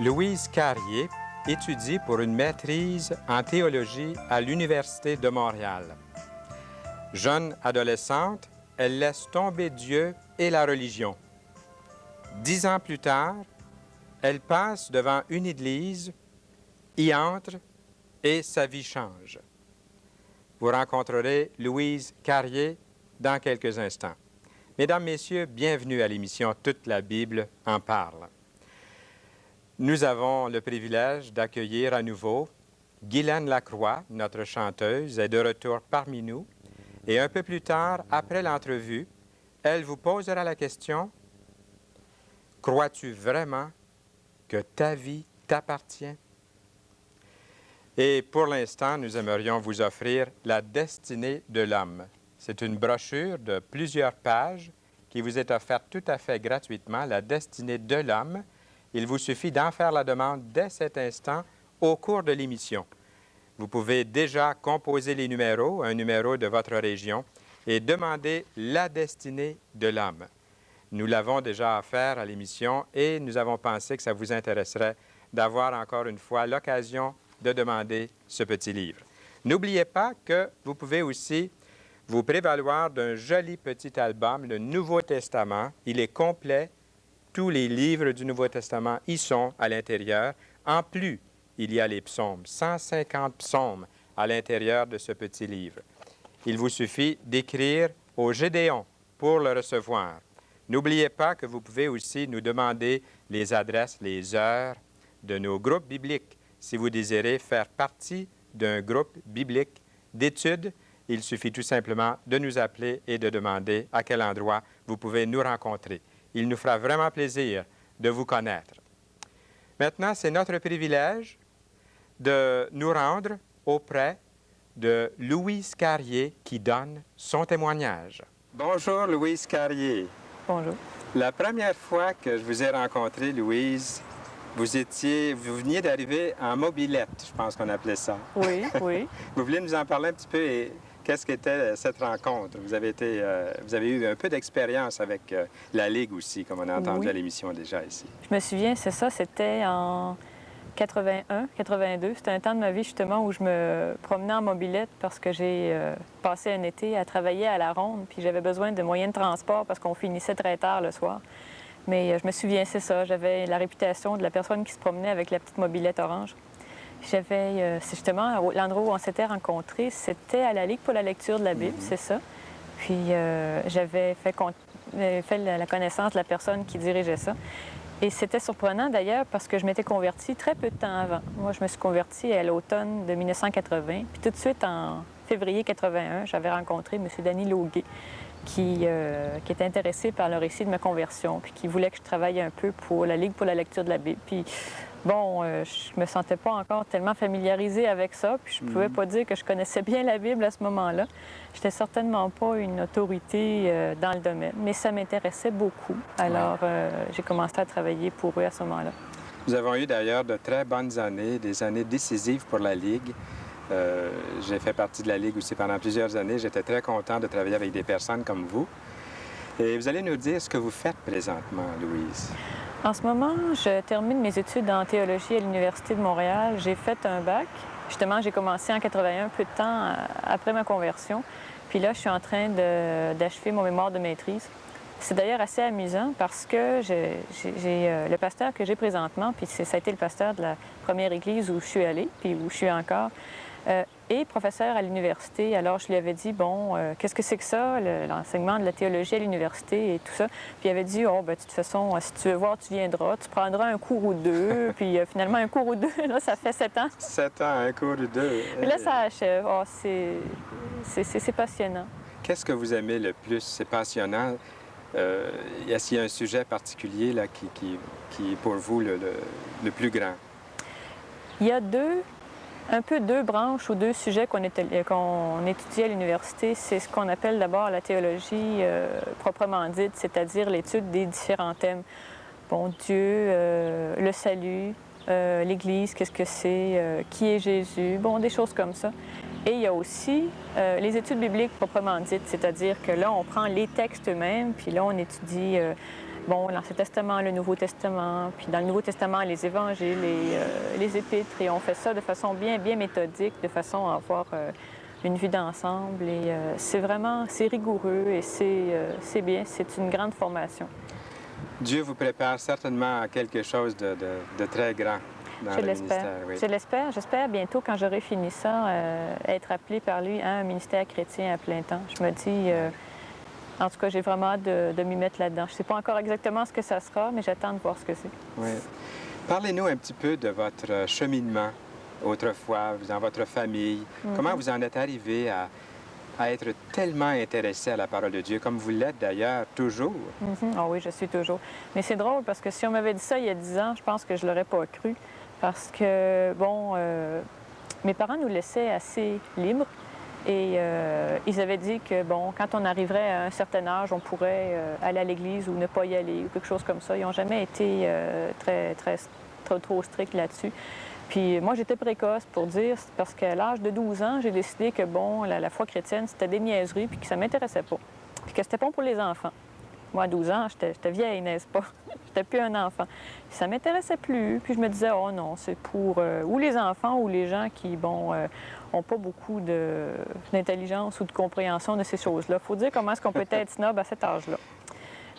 Louise Carrier étudie pour une maîtrise en théologie à l'Université de Montréal. Jeune adolescente, elle laisse tomber Dieu et la religion. 10 ans plus tard, elle passe devant une église, y entre et sa vie change. Vous rencontrerez Louise Carrier dans quelques instants. Mesdames, Messieurs, bienvenue à l'émission Toute la Bible en parle. Nous avons le privilège d'accueillir à nouveau Guylaine Lacroix, notre chanteuse, est de retour parmi nous. Et un peu plus tard, après l'entrevue, elle vous posera la question: crois-tu vraiment que ta vie t'appartient? Et pour l'instant, nous aimerions vous offrir La destinée de l'homme. C'est une brochure de plusieurs pages qui vous est offerte tout à fait gratuitement, La destinée de l'homme. Il vous suffit d'en faire la demande dès cet instant au cours de l'émission. Vous pouvez déjà composer les numéros, un numéro de votre région, et demander La destinée de l'homme. Nous l'avons déjà offert à l'émission et nous avons pensé que ça vous intéresserait d'avoir encore une fois l'occasion de demander ce petit livre. N'oubliez pas que vous pouvez aussi vous prévaloir d'un joli petit album, le Nouveau Testament. Il est complet. Tous les livres du Nouveau Testament y sont à l'intérieur. En plus, il y a les psaumes, 150 psaumes à l'intérieur de ce petit livre. Il vous suffit d'écrire au Gédéon pour le recevoir. N'oubliez pas que vous pouvez aussi nous demander les adresses, les heures de nos groupes bibliques. Si vous désirez faire partie d'un groupe biblique d'études, il suffit tout simplement de nous appeler et de demander à quel endroit vous pouvez nous rencontrer. Il nous fera vraiment plaisir de vous connaître. Maintenant, c'est notre privilège de nous rendre auprès de Louise Carrier qui donne son témoignage. Bonjour, Louise Carrier. Bonjour. La première fois que je vous ai rencontré, Louise, vous veniez d'arriver en mobilette, je pense qu'on appelait ça. Oui, oui. Vous voulez nous en parler un petit peu et qu'est-ce qu'était cette rencontre? Vous avez eu un peu d'expérience avec la Ligue aussi, comme on a entendu à l'émission déjà ici. Je me souviens, c'est ça, c'était en 81, 82. C'était un temps de ma vie, justement, où je me promenais en mobilette parce que j'ai passé un été à travailler à la ronde, puis j'avais besoin de moyens de transport parce qu'on finissait très tard le soir. Mais je me souviens, c'est ça, j'avais la réputation de la personne qui se promenait avec la petite mobilette orange. C'est justement l'endroit où on s'était rencontrés, c'était à la Ligue pour la lecture de la Bible, c'est ça. Puis j'avais fait la connaissance de la personne qui dirigeait ça. Et c'était surprenant d'ailleurs parce que je m'étais convertie très peu de temps avant. Moi, je me suis convertie à l'automne de 1980. Puis tout de suite, en février 81, j'avais rencontré M. Danny Lauguet, qui était intéressé par le récit de ma conversion, puis qui voulait que je travaille un peu pour la Ligue pour la lecture de la Bible. Puis, bon, je me sentais pas encore tellement familiarisée avec ça, puis je pouvais pas dire que je connaissais bien la Bible à ce moment-là. J'étais certainement pas une autorité dans le domaine, mais ça m'intéressait beaucoup. Alors, j'ai commencé à travailler pour eux à ce moment-là. Nous avons eu d'ailleurs de très bonnes années, des années décisives pour la Ligue. J'ai fait partie de la Ligue aussi pendant plusieurs années. J'étais très content de travailler avec des personnes comme vous. Et vous allez nous dire ce que vous faites présentement, Louise. En ce moment, je termine mes études en théologie à l'Université de Montréal. J'ai fait un bac. Justement, j'ai commencé en 81, peu de temps après ma conversion. Puis là, je suis en train d'achever mon mémoire de maîtrise. C'est d'ailleurs assez amusant parce que j'ai le pasteur que j'ai présentement, puis ça a été le pasteur de la première église où je suis allée, puis où je suis encore, et professeur à l'université. Alors, je lui avais dit, bon, qu'est-ce que c'est que ça, l'enseignement de la théologie à l'université et tout ça? Puis il avait dit, oh, bien, de toute façon, si tu veux voir, tu viendras, tu prendras un cours ou deux. Puis finalement, un cours ou deux, là, ça fait 7 ans. 7 ans, un cours ou deux. Puis là, ça achève. Oh, c'est passionnant. Qu'est-ce que vous aimez le plus? C'est passionnant. Est-ce qu'il y a un sujet particulier là, qui est pour vous le plus grand? Il y a un peu deux branches ou deux sujets qu'on étudie à l'université. C'est ce qu'on appelle d'abord la théologie proprement dite, c'est-à-dire l'étude des différents thèmes. Bon, Dieu, le salut, l'Église, qu'est-ce que c'est, qui est Jésus, bon, des choses comme ça. Et il y a aussi les études bibliques proprement dites, c'est-à-dire que là, on prend les textes eux-mêmes, puis là, on étudie bon, l'Ancien Testament, le Nouveau Testament, puis dans le Nouveau Testament, les évangiles et les épîtres. Et on fait ça de façon bien, bien méthodique, de façon à avoir une vue d'ensemble. Et c'est vraiment, c'est rigoureux et c'est bien, c'est une grande formation. Dieu vous prépare certainement à quelque chose de très grand dans Je le l'espère. ministère. Oui. Je l'espère. J'espère bientôt, quand j'aurai fini ça, être appelée par lui à un ministère chrétien à plein temps. Je me dis, en tout cas, j'ai vraiment hâte de m'y mettre là-dedans. Je ne sais pas encore exactement ce que ça sera, mais j'attends de voir ce que c'est. Oui. Parlez-nous un petit peu de votre cheminement autrefois, dans votre famille. Comment vous en êtes arrivé à être tellement intéressé à la parole de Dieu, comme vous l'êtes d'ailleurs toujours? Ah oui, je suis toujours. Mais c'est drôle parce que si on m'avait dit ça il y a 10 ans, je pense que je ne l'aurais pas cru. Parce que, bon, mes parents nous laissaient assez libres et ils avaient dit que, bon, quand on arriverait à un certain âge, on pourrait aller à l'église ou ne pas y aller ou quelque chose comme ça. Ils n'ont jamais été trop stricts là-dessus. Puis moi, j'étais précoce pour dire, parce qu'à l'âge de 12 ans, j'ai décidé que, bon, la foi chrétienne, c'était des niaiseries puis que ça ne m'intéressait pas. Puis que c'était pas pour les enfants. Moi, à 12 ans, j'étais vieille, n'est-ce pas? J'étais plus un enfant. Puis ça m'intéressait plus. Puis je me disais, oh non, c'est pour ou les enfants ou les gens qui, bon, ont pas beaucoup d'intelligence ou de compréhension de ces choses-là. Il faut dire comment est-ce qu'on peut être snob à cet âge-là.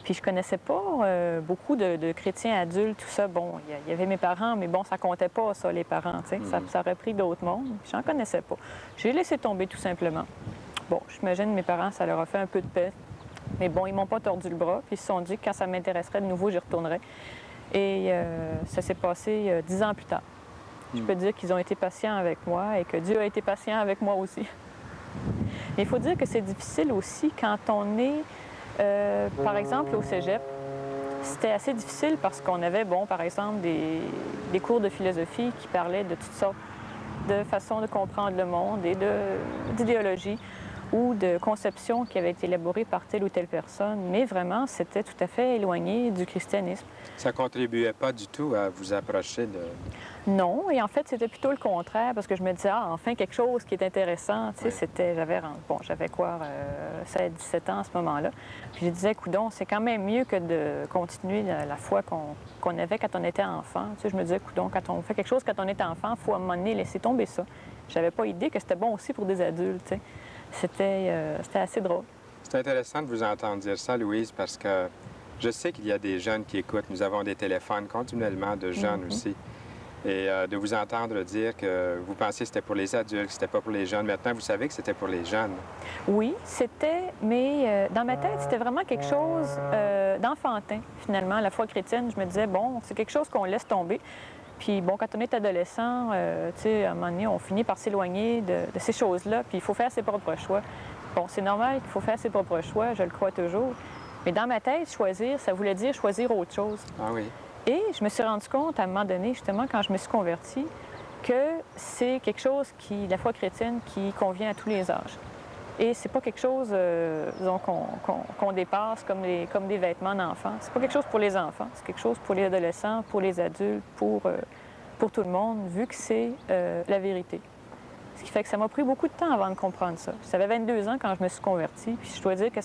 Puis je connaissais pas beaucoup de chrétiens adultes, tout ça. Bon, il y avait mes parents, mais bon, ça comptait pas, ça, les parents, tu sais. Ça aurait pris d'autres mondes. J'en connaissais pas. J'ai laissé tomber tout simplement. Bon, j'imagine mes parents, ça leur a fait un peu de paix. Mais bon, ils m'ont pas tordu le bras, puis ils se sont dit que quand ça m'intéresserait de nouveau, j'y retournerais. Et ça s'est passé 10 ans plus tard. Je peux dire qu'ils ont été patients avec moi et que Dieu a été patient avec moi aussi. Mais il faut dire que c'est difficile aussi quand on est, par exemple, au cégep. C'était assez difficile parce qu'on avait, bon, par exemple, des cours de philosophie qui parlaient de toutes sortes de façons de comprendre le monde et d'idéologie ou de conceptions qui avaient été élaborées par telle ou telle personne, mais vraiment, c'était tout à fait éloigné du christianisme. Ça contribuait pas du tout à vous approcher de... Non, et en fait, c'était plutôt le contraire, parce que je me disais, ah, enfin, quelque chose qui est intéressant. Tu sais, c'était, j'avais quoi, 16, 17 ans à ce moment-là. Puis je disais, coudonc, c'est quand même mieux que de continuer la foi qu'on avait quand on était enfant. Tu sais, je me disais, coudonc, quand on fait quelque chose quand on est enfant, il faut à un moment donné laisser tomber ça. J'avais pas idée que c'était bon aussi pour des adultes, tu sais. C'était assez drôle. C'est intéressant de vous entendre dire ça, Louise, parce que je sais qu'il y a des jeunes qui écoutent. Nous avons des téléphones continuellement de jeunes aussi. Et de vous entendre dire que vous pensiez que c'était pour les adultes, que c'était pas pour les jeunes. Maintenant, vous savez que c'était pour les jeunes. Oui, c'était, mais dans ma tête, c'était vraiment quelque chose d'enfantin, finalement. La foi chrétienne, je me disais, bon, c'est quelque chose qu'on laisse tomber. Puis bon, quand on est adolescent, tu sais, à un moment donné, on finit par s'éloigner de ces choses-là, puis il faut faire ses propres choix. Bon, c'est normal qu'il faut faire ses propres choix, je le crois toujours. Mais dans ma tête, choisir, ça voulait dire choisir autre chose. Ah oui. Et je me suis rendu compte à un moment donné, justement, quand je me suis convertie, que c'est quelque chose la foi chrétienne, qui convient à tous les âges. Et c'est pas quelque chose, disons, qu'on dépasse comme des vêtements d'enfants. C'est pas quelque chose pour les enfants, c'est quelque chose pour les adolescents, pour les adultes, pour tout le monde, vu que c'est la vérité. Ce qui fait que ça m'a pris beaucoup de temps avant de comprendre ça. J'avais 22 ans quand je me suis convertie, puis je dois dire que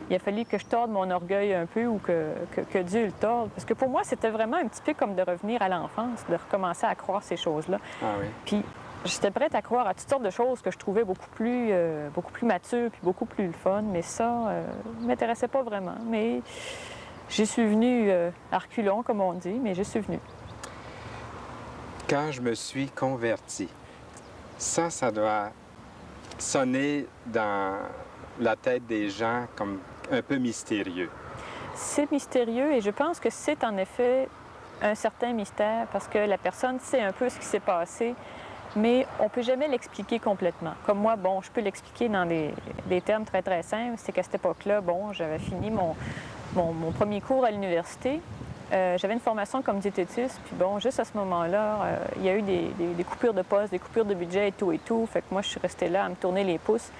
il a fallu que je torde mon orgueil un peu ou que Dieu le torde. Parce que pour moi, c'était vraiment un petit peu comme de revenir à l'enfance, de recommencer à croire ces choses-là. Ah oui. Puis j'étais prête à croire à toutes sortes de choses que je trouvais beaucoup plus matures puis beaucoup plus le fun. Mais ça ne m'intéressait pas vraiment. Mais j'y suis venue à reculons, comme on dit, mais j'y suis venue. Quand je me suis converti, ça doit sonner dans la tête des gens comme un peu mystérieux. C'est mystérieux et je pense que c'est en effet un certain mystère parce que la personne sait un peu ce qui s'est passé, mais on ne peut jamais l'expliquer complètement. Comme moi, bon, je peux l'expliquer dans des termes très, très simples. C'est qu'à cette époque-là, bon, j'avais fini mon premier cours à l'université. J'avais une formation comme diététiste, puis bon, juste à ce moment-là, il y a eu des coupures de poste, des coupures de budget et tout. Fait que moi, je suis restée là à me tourner les pouces.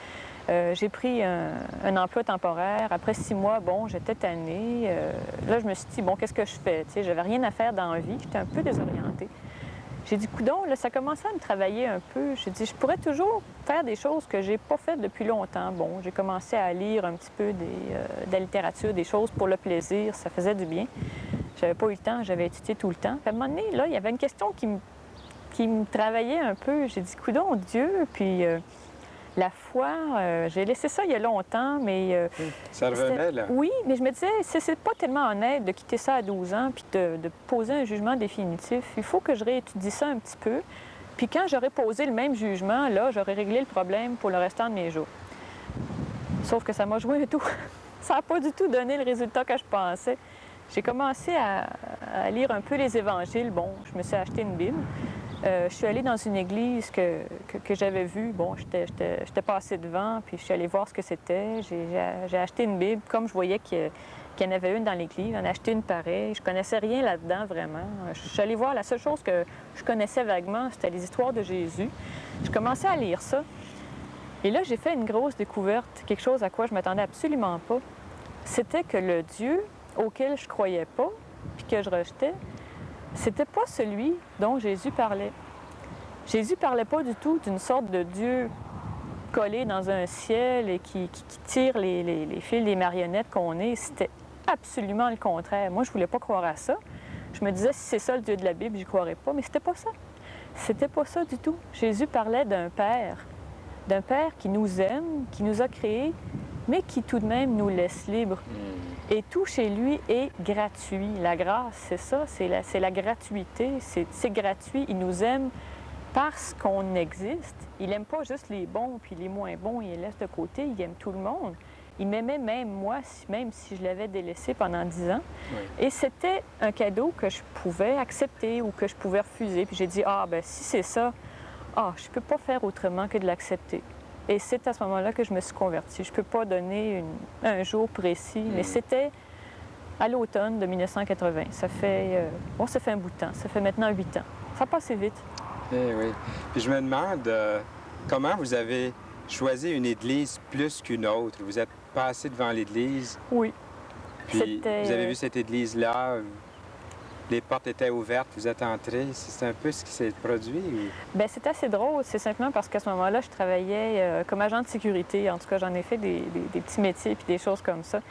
J'ai pris un emploi temporaire. Après 6 mois, bon, j'étais tannée. Là, je me suis dit, bon, qu'est-ce que je fais? Tu sais, j'avais rien à faire dans la vie. J'étais un peu désorientée. J'ai dit, coudonc, là, ça commençait à me travailler un peu. J'ai dit, je pourrais toujours faire des choses que j'ai pas faites depuis longtemps. Bon, j'ai commencé à lire un petit peu de la littérature, des choses pour le plaisir, ça faisait du bien. J'avais pas eu le temps, j'avais étudié tout le temps. Puis à un moment donné, là, il y avait une question qui me travaillait un peu. J'ai dit, coudonc, Dieu, puis la foi, j'ai laissé ça il y a longtemps, mais... Ça revenait, là? Oui, mais je me disais, c'est pas tellement honnête de quitter ça à 12 ans puis de poser un jugement définitif. Il faut que je réétudie ça un petit peu. Puis quand j'aurais posé le même jugement, là, j'aurais réglé le problème pour le restant de mes jours. Sauf que ça m'a joué un tour. Ça n'a pas du tout donné le résultat que je pensais. J'ai commencé à lire un peu les évangiles. Bon, je me suis acheté une Bible. Je suis allée dans une église que j'avais vue. Bon, j'étais passée devant, puis je suis allée voir ce que c'était. J'ai acheté une Bible, comme je voyais qu'il y en avait une dans l'église. J'en ai acheté une pareille. Je connaissais rien là-dedans, vraiment. Je suis allée voir, la seule chose que je connaissais vaguement, c'était les histoires de Jésus. Je commençais à lire ça. Et là, j'ai fait une grosse découverte, quelque chose à quoi je m'attendais absolument pas. C'était que le Dieu auquel je croyais pas, puis que je rejetais, c'était pas celui dont Jésus parlait. Jésus parlait pas du tout d'une sorte de Dieu collé dans un ciel et qui tire les fils des marionnettes qu'on est. C'était absolument le contraire. Moi, je voulais pas croire à ça. Je me disais, si c'est ça le Dieu de la Bible, j'y croirais pas. Mais c'était pas ça. C'était pas ça du tout. Jésus parlait d'un Père qui nous aime, qui nous a créés, mais qui tout de même nous laisse libres. Et tout chez lui est gratuit. La grâce, c'est ça, c'est la gratuité, c'est gratuit. Il nous aime parce qu'on existe. Il n'aime pas juste les bons puis les moins bons, il les laisse de côté, il aime tout le monde. Il m'aimait même moi, même si je l'avais délaissé pendant 10 ans. Oui. Et c'était un cadeau que je pouvais accepter ou que je pouvais refuser. Puis j'ai dit, si c'est ça, je peux pas faire autrement que de l'accepter. Et c'est à ce moment-là que je me suis convertie. Je ne peux pas donner un jour précis, mais c'était à l'automne de 1980. Ça fait un bout de temps. Ça fait maintenant 8 ans. Ça passe vite. Eh oui. Puis je me demande comment vous avez choisi une église plus qu'une autre. Vous êtes passé devant l'église. Oui. Puis vous avez vu cette église-là. Les portes étaient ouvertes, vous êtes entrés. C'est un peu ce qui s'est produit? Ou... Bien, c'est assez drôle. C'est simplement parce qu'à ce moment-là, je travaillais comme agent de sécurité. En tout cas, j'en ai fait des petits métiers puis des choses comme ça.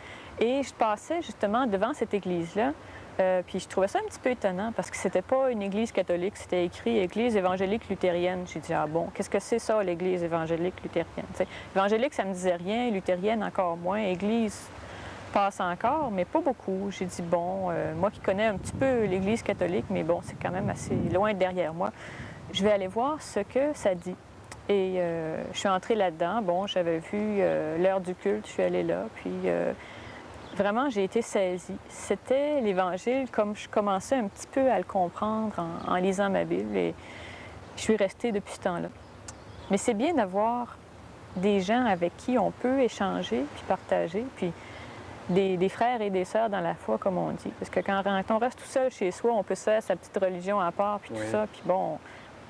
Et je passais justement devant cette église-là. Puis je trouvais ça un petit peu étonnant parce que c'était pas une église catholique. C'était écrit « Église évangélique luthérienne ». J'ai dit « Ah bon, qu'est-ce que c'est ça, l'Église évangélique luthérienne? » T'sais, évangélique, ça me disait rien. Luthérienne, encore moins. Église... passe encore, mais pas beaucoup. J'ai dit, moi qui connais un petit peu l'Église catholique, mais bon, c'est quand même assez loin derrière moi, je vais aller voir ce que ça dit. Et je suis entrée là-dedans. Bon, j'avais vu l'heure du culte, je suis allée là, puis vraiment, j'ai été saisie. C'était l'Évangile comme je commençais un petit peu à le comprendre en lisant ma Bible, et je suis restée depuis ce temps-là. Mais c'est bien d'avoir des gens avec qui on peut échanger, puis partager, puis des frères et des sœurs dans la foi, comme on dit. Parce que quand on reste tout seul chez soi, on peut se faire sa petite religion à part, puis tout ça. Puis bon,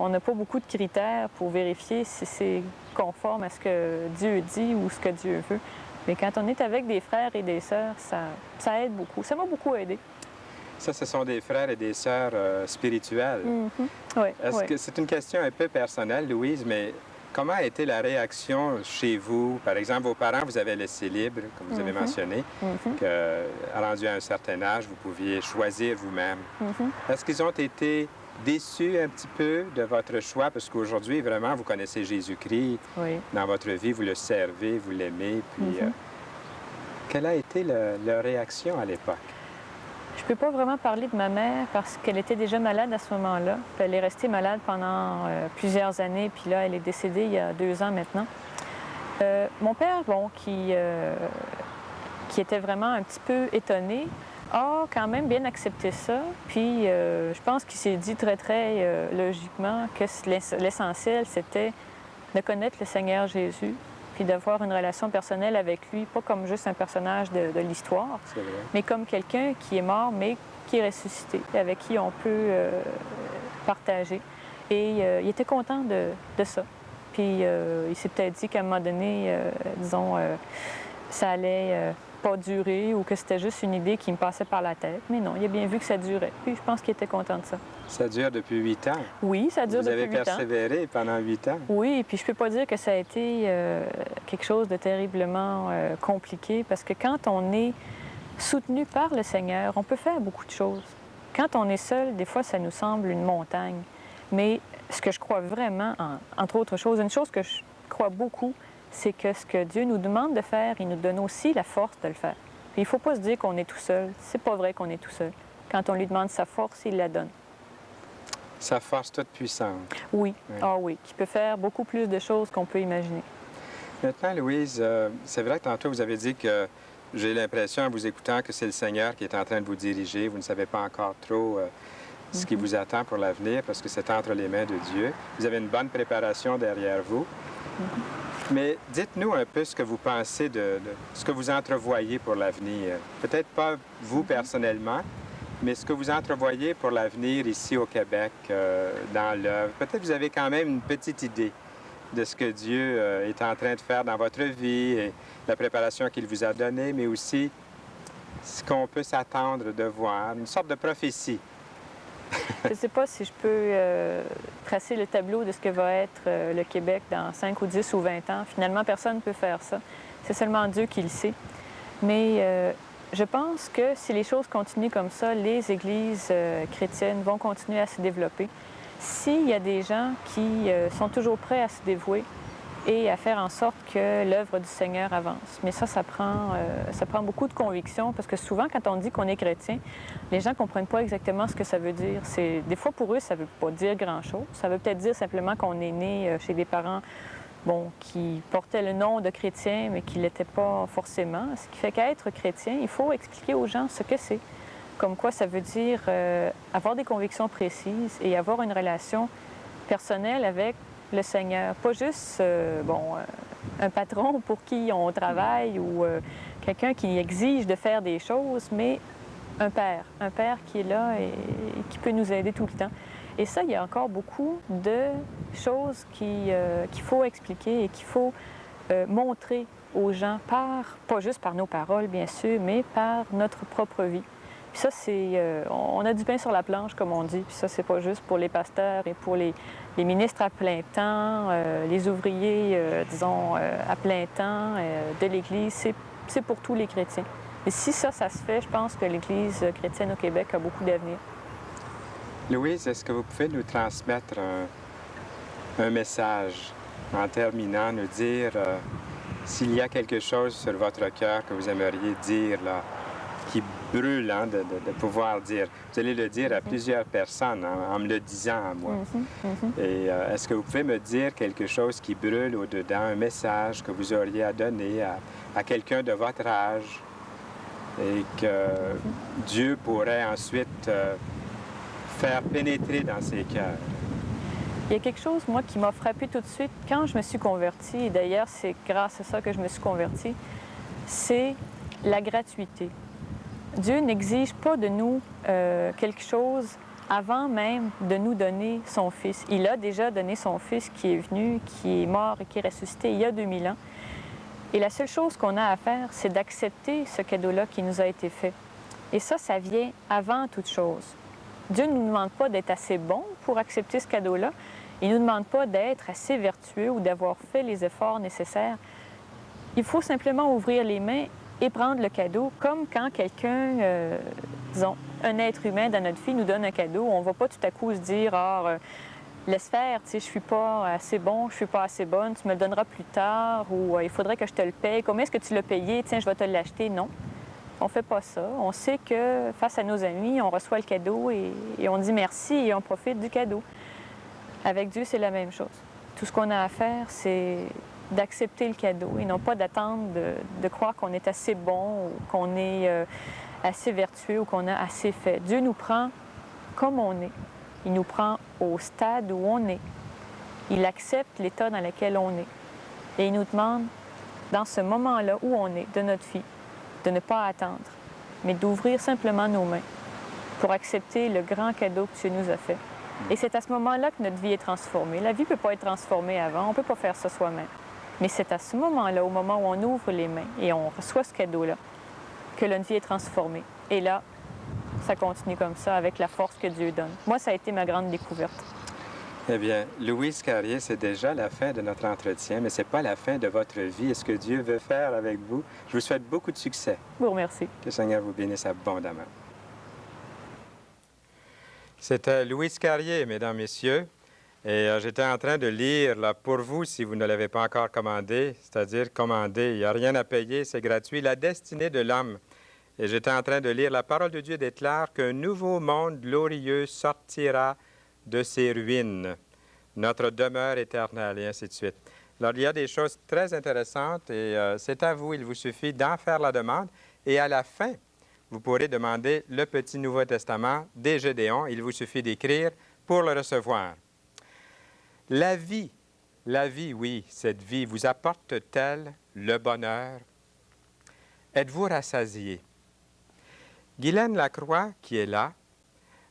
on n'a pas beaucoup de critères pour vérifier si c'est conforme à ce que Dieu dit ou ce que Dieu veut. Mais quand on est avec des frères et des sœurs, ça aide beaucoup. Ça m'a beaucoup aidé. Ça, ce sont des frères et des sœurs spirituels. Oui. Est-ce que c'est une question un peu personnelle, Louise, mais... Comment a été la réaction chez vous? Par exemple, vos parents vous avaient laissé libre, comme vous avez mentionné, que, rendu à un certain âge, vous pouviez choisir vous-même. Est-ce qu'ils ont été déçus un petit peu de votre choix? Parce qu'aujourd'hui, vraiment, vous connaissez Jésus-Christ. Oui. Dans votre vie, vous le servez, vous l'aimez. Puis, quelle a été leur réaction à l'époque? Je ne peux pas vraiment parler de ma mère parce qu'elle était déjà malade à ce moment-là. Elle est restée malade pendant plusieurs années, puis là, elle est décédée il y a 2 ans maintenant. Mon père, qui était vraiment un petit peu étonné, a quand même bien accepté ça. Puis je pense qu'il s'est dit très, très logiquement que l'essentiel, c'était de connaître le Seigneur Jésus, puis d'avoir une relation personnelle avec lui, pas comme juste un personnage de l'histoire, mais comme quelqu'un qui est mort, mais qui est ressuscité, avec qui on peut partager. Et il était content de ça. Puis il s'est peut-être dit qu'à un moment donné, ça allait pas durer ou que c'était juste une idée qui me passait par la tête. Mais non, il a bien vu que ça durait. Puis je pense qu'il était content de ça. Ça dure depuis 8 ans. Oui, ça dure Vous depuis avez 8 ans. persévéré pendant 8 ans. Oui, et puis je peux pas dire que ça a été quelque chose de terriblement compliqué parce que quand on est soutenu par le Seigneur, on peut faire beaucoup de choses. Quand on est seul, des fois, ça nous semble une montagne. Mais ce que je crois vraiment, entre autres choses, une chose que je crois beaucoup, c'est que ce que Dieu nous demande de faire, il nous donne aussi la force de le faire. Puis il ne faut pas se dire qu'on est tout seul. C'est pas vrai qu'on est tout seul. Quand on lui demande sa force, il la donne. Sa force toute puissante. Oui, Oui. ah oui, qui peut faire beaucoup plus de choses qu'on peut imaginer. Maintenant, Louise, c'est vrai que tantôt vous avez dit que j'ai l'impression en vous écoutant que c'est le Seigneur qui est en train de vous diriger. Vous ne savez pas encore trop ce qui vous attend pour l'avenir parce que c'est entre les mains de Dieu. Vous avez une bonne préparation derrière vous. Mais dites-nous un peu ce que vous pensez de ce que vous entrevoyez pour l'avenir. Peut-être pas vous personnellement, mais ce que vous entrevoyez pour l'avenir ici au Québec, dans l'œuvre. Peut-être vous avez quand même une petite idée de ce que Dieu est en train de faire dans votre vie et la préparation qu'il vous a donnée, mais aussi ce qu'on peut s'attendre de voir, une sorte de prophétie. Je ne sais pas si je peux tracer le tableau de ce que va être le Québec dans 5 ou 10 ou 20 ans. Finalement, personne ne peut faire ça. C'est seulement Dieu qui le sait. Mais je pense que si les choses continuent comme ça, les églises chrétiennes vont continuer à se développer. S'il y a des gens qui sont toujours prêts à se dévouer et à faire en sorte que l'œuvre du Seigneur avance. Mais ça prend beaucoup de conviction parce que souvent, quand on dit qu'on est chrétien, les gens ne comprennent pas exactement ce que ça veut dire. Des fois, pour eux, ça ne veut pas dire grand-chose. Ça veut peut-être dire simplement qu'on est né chez des parents qui portaient le nom de chrétien, mais qui ne l'étaient pas forcément. Ce qui fait qu'être chrétien, il faut expliquer aux gens ce que c'est. Comme quoi, ça veut dire avoir des convictions précises et avoir une relation personnelle avec le Seigneur. Pas juste un patron pour qui on travaille ou quelqu'un qui exige de faire des choses, mais un père qui est là et qui peut nous aider tout le temps. Et ça, il y a encore beaucoup de choses qu'il faut expliquer et qu'il faut montrer aux gens, pas juste par nos paroles, bien sûr, mais par notre propre vie. Puis ça, on a du pain sur la planche, comme on dit. Puis ça, c'est pas juste pour les pasteurs et pour les ministres à plein temps, les ouvriers, à plein temps de l'Église. C'est pour tous les chrétiens. Et si ça se fait, je pense que l'Église chrétienne au Québec a beaucoup d'avenir. Louise, est-ce que vous pouvez nous transmettre un message en terminant, nous dire s'il y a quelque chose sur votre cœur que vous aimeriez dire, là, qui brûle de pouvoir dire. Vous allez le dire à plusieurs personnes en me le disant à moi. Et est-ce que vous pouvez me dire quelque chose qui brûle au-dedans, un message que vous auriez à donner à quelqu'un de votre âge et que Dieu pourrait ensuite faire pénétrer dans ses cœurs? Il y a quelque chose, moi, qui m'a frappée tout de suite quand je me suis convertie, et d'ailleurs, c'est grâce à ça que je me suis convertie, c'est la gratuité. Dieu n'exige pas de nous quelque chose avant même de nous donner son Fils. Il a déjà donné son Fils qui est venu, qui est mort et qui est ressuscité il y a 2000 ans. Et la seule chose qu'on a à faire, c'est d'accepter ce cadeau-là qui nous a été fait. Et ça vient avant toute chose. Dieu ne nous demande pas d'être assez bon pour accepter ce cadeau-là. Il ne nous demande pas d'être assez vertueux ou d'avoir fait les efforts nécessaires. Il faut simplement ouvrir les mains et prendre le cadeau, comme quand quelqu'un, un être humain dans notre vie nous donne un cadeau. On ne va pas tout à coup se dire « laisse faire, tu sais, je suis pas assez bon, je suis pas assez bonne, tu me le donneras plus tard » ou « il faudrait que je te le paye, combien est-ce que tu l'as payé, tiens, je vais te l'acheter ». Non, on ne fait pas ça. On sait que face à nos amis, on reçoit le cadeau et on dit merci et on profite du cadeau. Avec Dieu, c'est la même chose. Tout ce qu'on a à faire, c'est d'accepter le cadeau et non pas d'attendre de croire qu'on est assez bon ou qu'on est assez vertueux ou qu'on a assez fait. Dieu nous prend comme on est. Il nous prend au stade où on est. Il accepte l'état dans lequel on est. Et il nous demande, dans ce moment-là où on est, de notre vie, de ne pas attendre, mais d'ouvrir simplement nos mains pour accepter le grand cadeau que Dieu nous a fait. Et c'est à ce moment-là que notre vie est transformée. La vie ne peut pas être transformée avant. On ne peut pas faire ça soi-même. Mais c'est à ce moment-là, au moment où on ouvre les mains et on reçoit ce cadeau-là, que notre vie est transformée. Et là, ça continue comme ça avec la force que Dieu donne. Moi, ça a été ma grande découverte. Eh bien, Louise Carrier, c'est déjà la fin de notre entretien, mais ce n'est pas la fin de votre vie et ce que Dieu veut faire avec vous. Je vous souhaite beaucoup de succès. Je vous remercie. Que le Seigneur vous bénisse abondamment. C'était Louise Carrier, mesdames, messieurs. Et j'étais en train de lire, là, pour vous, si vous ne l'avez pas encore commandé, c'est-à-dire commandé, il n'y a rien à payer, c'est gratuit, La destinée de l'homme. Et j'étais en train de lire, la parole de Dieu déclare qu'un nouveau monde glorieux sortira de ses ruines, notre demeure éternelle, et ainsi de suite. Alors, il y a des choses très intéressantes et c'est à vous, il vous suffit d'en faire la demande. Et à la fin, vous pourrez demander le petit Nouveau Testament des Gédéons. Il vous suffit d'écrire pour le recevoir. La vie, oui, cette vie vous apporte-t-elle le bonheur? Êtes-vous rassasié? Guylaine Lacroix, qui est là,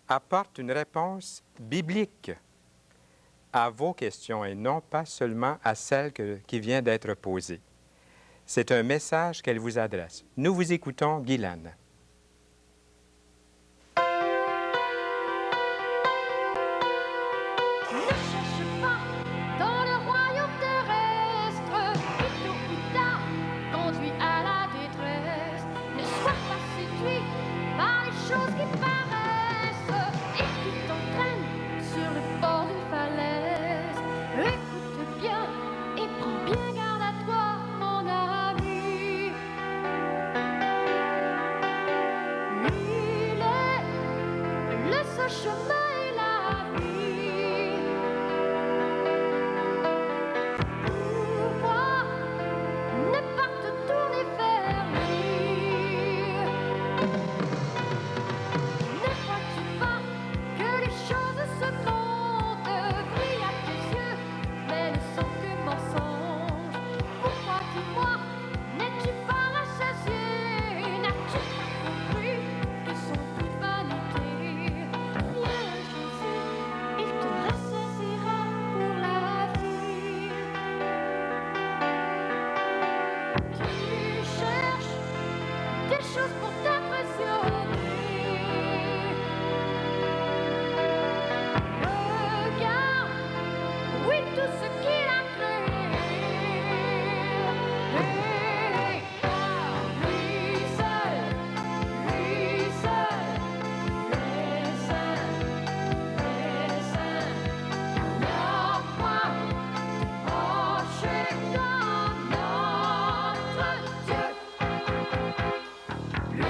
apporte une réponse biblique à vos questions et non pas seulement à celle qui vient d'être posée. C'est un message qu'elle vous adresse. Nous vous écoutons, Guylaine. Lui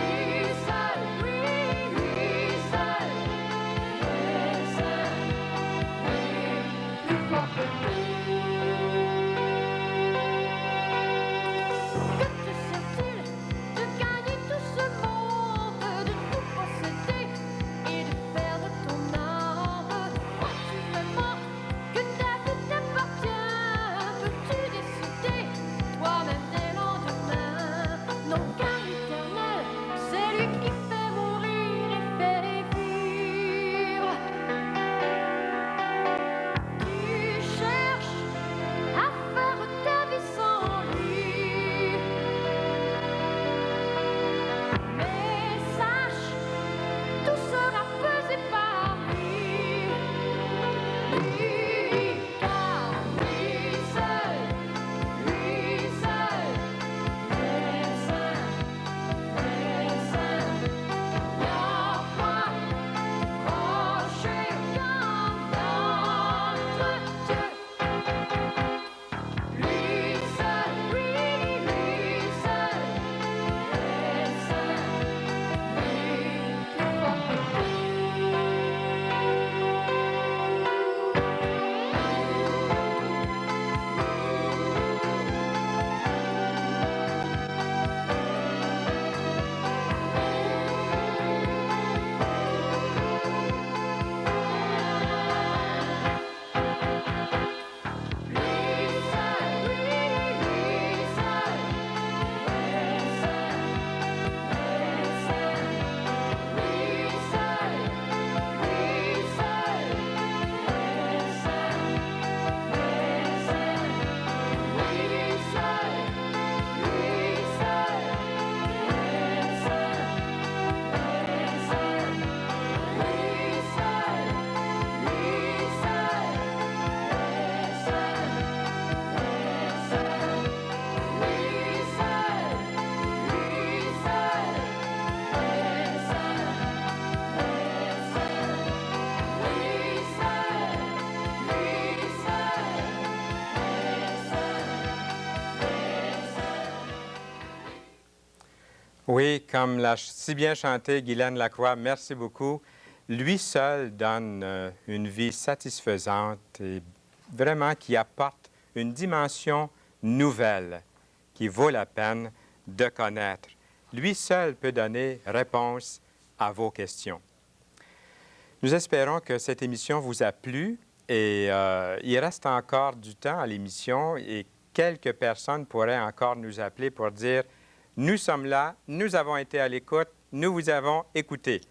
Oui, comme l'a si bien chanté Guylaine Lacroix, merci beaucoup. Lui seul donne une vie satisfaisante et vraiment qui apporte une dimension nouvelle qui vaut la peine de connaître. Lui seul peut donner réponse à vos questions. Nous espérons que cette émission vous a plu et il reste encore du temps à l'émission et quelques personnes pourraient encore nous appeler pour dire « Nous sommes là, nous avons été à l'écoute, nous vous avons écouté ».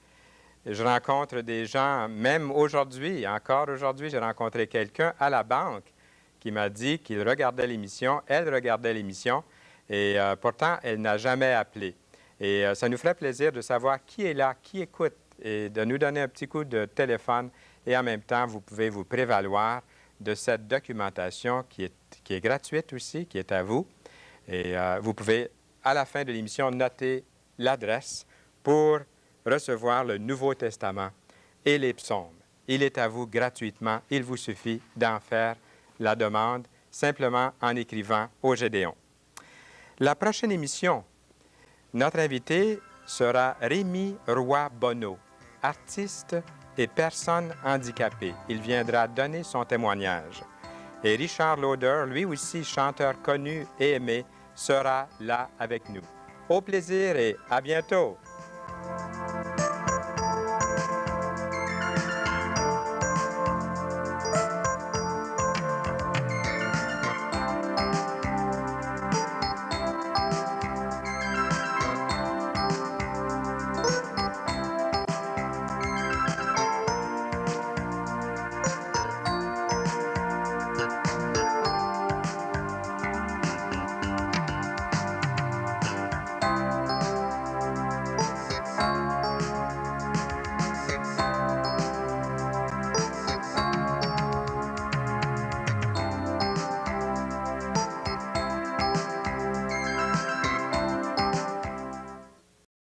Je rencontre des gens, même aujourd'hui, encore aujourd'hui, j'ai rencontré quelqu'un à la banque qui m'a dit qu'il regardait l'émission, elle regardait l'émission, et pourtant, elle n'a jamais appelé. Et ça nous ferait plaisir de savoir qui est là, qui écoute, et de nous donner un petit coup de téléphone. Et en même temps, vous pouvez vous prévaloir de cette documentation qui est gratuite aussi, qui est à vous. Et vous pouvez, à la fin de l'émission, noter l'adresse pour recevoir le Nouveau Testament et les psaumes. Il est à vous gratuitement. Il vous suffit d'en faire la demande simplement en écrivant au Gédéon. La prochaine émission, notre invité sera Rémi Roy-Bonneau, artiste et personne handicapée. Il viendra donner son témoignage. Et Richard Lauder, lui aussi chanteur connu et aimé, sera là avec nous. Au plaisir et à bientôt!